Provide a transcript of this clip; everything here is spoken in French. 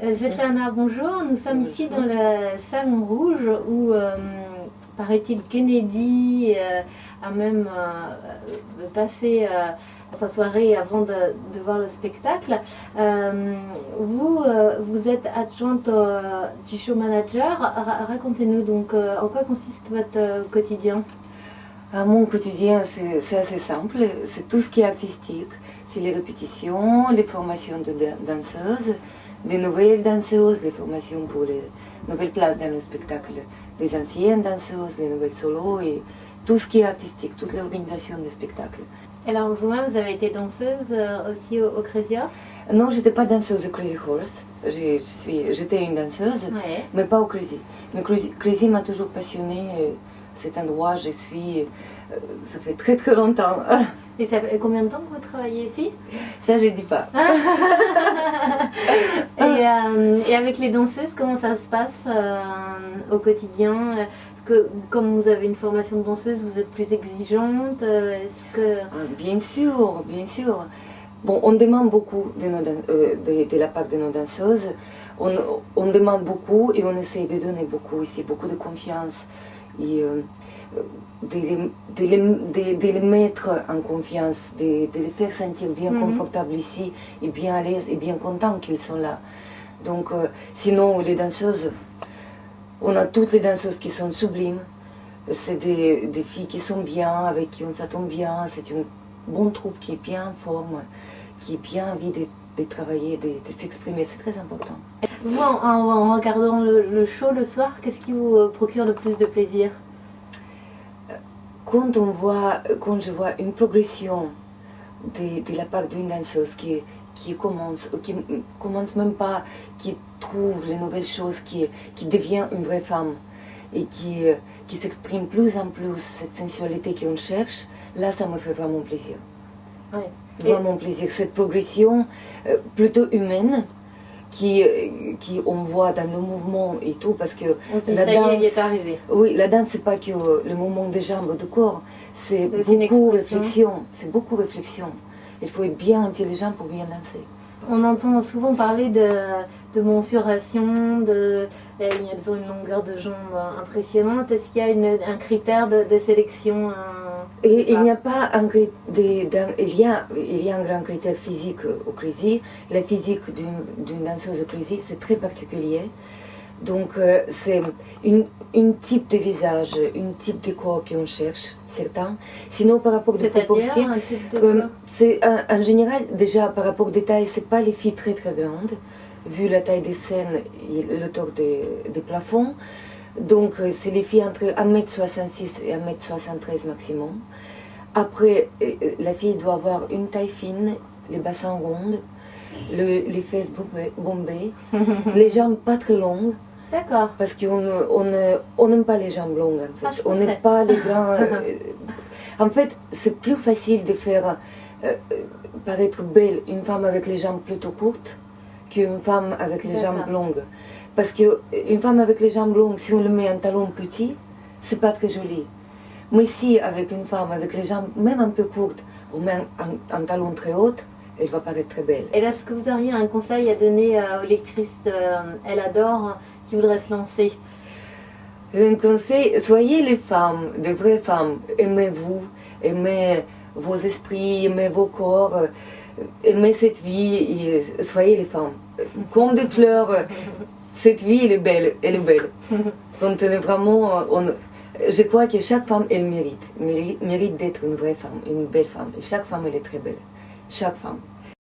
Svetlana, bonjour. Nous sommes ici dans le Salon Rouge où, paraît-il, Kennedy a même passé sa soirée avant de voir le spectacle. Vous êtes adjointe du show manager. Racontez-nous donc en quoi consiste votre quotidien. Mon quotidien, c'est assez simple. C'est tout ce qui est artistique. C'est les répétitions, les formations de danseuses, des nouvelles danseuses, les formations pour les nouvelles places dans le spectacle, les anciennes danseuses, les nouvelles solos et tout ce qui est artistique, toute l'organisation des spectacles. Alors vous-même, vous avez été danseuse aussi au Crazy Horse? Non, je n'étais pas danseuse au Crazy Horse. J'étais une danseuse, Ouais. mais pas au Crazy. Mais Crazy m'a toujours passionnée. Cet endroit, je suis, ça fait très très longtemps. Et ça fait combien de temps que vous travaillez ici? Ça, je ne dis pas. Et avec les danseuses, comment ça se passe au quotidien? Est-ce que, comme vous avez une formation de danseuse, vous êtes plus exigeante? Est-ce que... Bien sûr, bien sûr. Bon, on demande beaucoup de la part de nos danseuses. On demande beaucoup et on essaie de donner beaucoup ici, beaucoup de confiance. Et de les mettre en confiance, de les faire sentir bien confortables ici et bien à l'aise et bien contents qu'ils sont là. Donc, sinon, les danseuses, on a toutes les danseuses qui sont sublimes. C'est des filles qui sont bien, avec qui on s'attend bien. C'est une bonne troupe qui est bien en forme, qui a bien envie de travailler, de s'exprimer. C'est très important. Vous, en regardant le show le soir, qu'est-ce qui vous procure le plus de plaisir? Quand je vois une progression de la part d'une danseuse qui commence même pas, qui trouve les nouvelles choses, qui devient une vraie femme et qui s'exprime plus en plus cette sensualité qu'on cherche, là ça me fait vraiment plaisir. Ouais. Vraiment plaisir. Cette progression plutôt humaine qui on voit dans le mouvement et tout, parce que la danse, il est arrivé. Oui, la danse, c'est pas que le mouvement des jambes, du corps, c'est beaucoup réflexion. C'est beaucoup réflexion. Il faut être bien intelligent pour bien danser. On entend souvent parler de mensuration, elles ont une longueur de jambes impressionnante. Est-ce qu'il y a un critère de sélection? Et il n'y a pas il y a un grand critère physique au Crazy. La physique d'une danseuse au Crazy, c'est très particulier. Donc c'est une type de visage, une type de corps qu'on cherche, certains. Sinon, par rapport aux proportions, c'est en général, déjà par rapport aux détails, c'est pas les filles très très grandes, vu la taille des scènes et le tour des plafonds. Donc c'est les filles entre 1m66 et 1m73 maximum. Après, la fille doit avoir une taille fine, les bassins ronds, les fesses bombées, les jambes pas très longues. D'accord. Parce qu'on n'aime pas les jambes longues, en fait. On n'aime pas les grands... en fait, c'est plus facile de faire paraître belle une femme avec les jambes plutôt courtes qu'une femme avec les jambes longues. Parce qu'une femme avec les jambes longues, si on le met un talon petit, c'est pas très joli. Mais si avec une femme avec les jambes même un peu courtes, on met un talon très haut, elle va paraître très belle. Et est-ce que vous auriez un conseil à donner aux lectrices Elle Adore qui voudraient se lancer? Un conseil, soyez les femmes, de vraies femmes. Aimez-vous, aimez vos esprits, aimez vos corps, aimez cette vie, et soyez les femmes. Comme des fleurs, cette vie, elle est belle, elle est belle. Donc vraiment, je crois que chaque femme, elle mérite d'être une vraie femme, une belle femme. Et chaque femme, elle est très belle. Chaque femme.